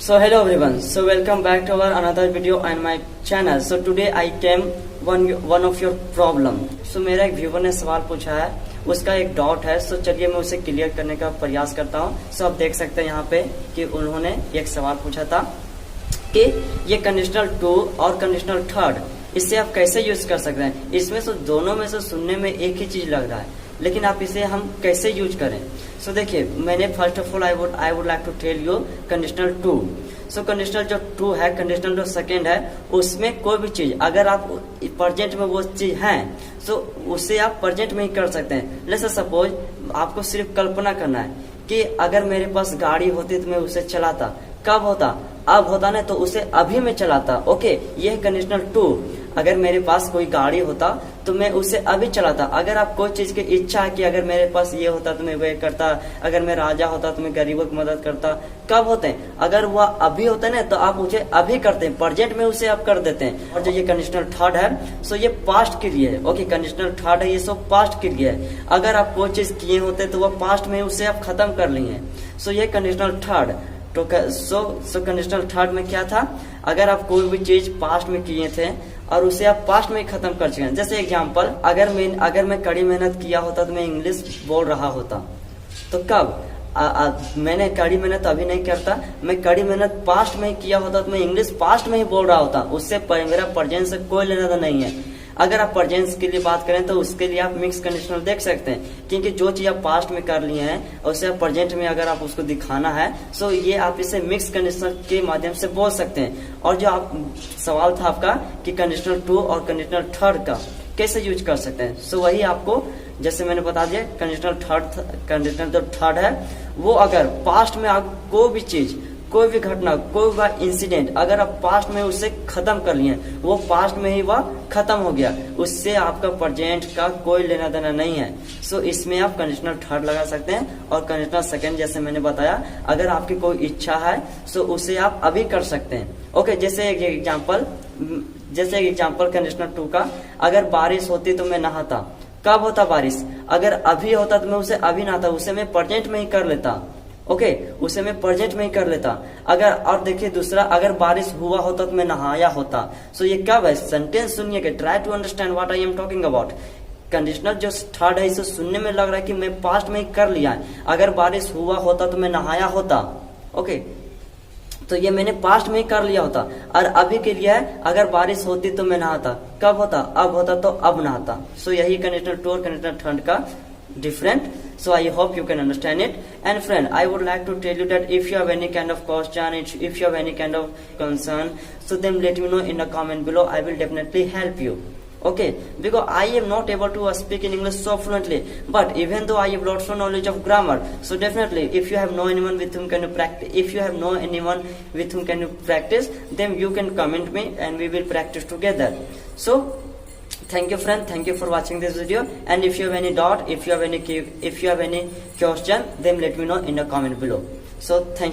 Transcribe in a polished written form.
So hello everyone. So welcome back to our another video on my channel. So today I came one of your problem. So मेरा एक viewer ने सवाल पूछा है, उसका एक डाउट है. सो चलिए मैं उसे क्लियर करने का प्रयास करता हूँ. सो आप देख सकते हैं यहाँ पे कि उन्होंने एक सवाल पूछा था कि ये कंडीशनल टू और कंडीशनल थर्ड, इससे आप कैसे यूज कर सकते हैं. इसमें से दोनों में से सुनने में एक ही चीज लग रहा है, लेकिन आप इसे हम कैसे यूज करें. सो देखिए, मैंने first of all I would like to tell you conditional two. So conditional जो टू है, कंडीशनल जो सेकेंड है, उसमें कोई भी चीज अगर आप प्रेजेंट में वो चीज है, सो उसे आप प्रेजेंट में ही कर सकते हैं. लेट्स सपोज आपको सिर्फ कल्पना करना है कि अगर मेरे पास गाड़ी होती तो मैं उसे चलाता. कब होता? अब होता ना, तो उसे अभी में चलाता. ओके, ये है कंडीशनल टू. अगर मेरे पास कोई गाड़ी होता तो मैं उसे अभी चलाता. अगर आप कोई चीज की इच्छा है कि अगर मेरे पास ये होता तो मैं वह करता, अगर मैं राजा होता तो मैं गरीबों की मदद करता. कब होते हैं? अगर वह अभी होता है ना, तो आप उसे अभी करते हैं, प्रेजेंट में उसे आप कर देते हैं. और जो ये कंडीशनल थर्ड है, सो ये पास्ट के लिए है. ओके, कंडीशनल थर्ड है, ये सब पास्ट के लिए है. अगर आप कोई चीज किए होते तो वह पास्ट में उसे आप खत्म कर लिए. सो ये कंडीशनल थर्ड. तो सो कंडीशनल थर्ड में क्या था? अगर आप कोई भी चीज पास्ट में किए थे और उसे आप पास्ट में ही खत्म कर चुके हैं. जैसे एग्जांपल, अगर मैं कड़ी मेहनत किया होता तो मैं इंग्लिश बोल रहा होता. तो कब? मैंने कड़ी मेहनत अभी नहीं करता, मैं कड़ी मेहनत पास्ट में ही किया होता तो मैं इंग्लिश पास्ट में ही बोल रहा होता. उससे मेरा प्रेजेंट से कोई लेना देना नहीं है. अगर आप प्रेजेंस के लिए बात करें तो उसके लिए आप मिक्स कंडीशनल देख सकते हैं, क्योंकि जो चीज आप पास्ट में कर लिए हैं उसे आप प्रेजेंट में अगर आप उसको दिखाना है, सो ये आप इसे मिक्स कंडीशनल के माध्यम से बोल सकते हैं. और जो आप सवाल था आपका कि कंडीशनल टू और कंडीशनल थर्ड का कैसे यूज कर सकते हैं, सो वही आपको जैसे मैंने बता दिया. कंडीशनल जो थर्ड है, वो अगर पास्ट में आप कोई भी चीज, कोई भी घटना, कोई भी इंसिडेंट अगर आप पास्ट में उसे खत्म कर लिए, वो पास्ट में ही वह खत्म हो गया, उससे आपका प्रेजेंट का कोई लेना देना नहीं है. सो इसमें आप कंडीशनल थर्ड लगा सकते हैं. और कंडीशनल सेकंड जैसे मैंने बताया, अगर आपकी कोई इच्छा है सो उसे आप अभी कर सकते हैं. ओके, जैसे एक एग्जांपल कंडीशनल टू का, अगर बारिश होती तो मैं नहाता. कब होता बारिश? अगर अभी होता तो मैं उसे अभी नहाता, उसे मैं प्रेजेंट में ही कर लेता. ओके, उसे मैं प्रेजेंट में ही कर लेता. अगर और देखिए दूसरा, अगर बारिश हुआ होता तो मैं नहाया होता. सो ये कब है? सेंटेंस सुनिएगा, try to understand what I am talking about. Conditional जो थर्ड है, इसे सुनने में लग रहा है कि मैं पास्ट में ही कर लिया है. अगर बारिश हुआ होता तो मैं नहाया होता. ओके, तो ये मैंने पास्ट में ही कर लिया होता. और अभी के लिए है, अगर बारिश होती तो मैं नहाता. कब होता? अब होता तो अब नहाता. सो यही कंडीशनल टू और कंडीशनल थर्ड का different. So I hope you can understand it. And friend, I would like to tell you that if you have any kind of question, if you have any kind of concern, so then let me know in the comment below. I will definitely help you. Okay, because I am not able to speak in English so fluently, but even though I have lots of knowledge of grammar, so definitely if you have no anyone with whom can you practice, if you have no anyone with whom can you practice, then you can comment me and we will practice together. So thank you friend, thank you for watching this video. And if you have any doubt, if you have any question, then let me know in the comment below. So thank you.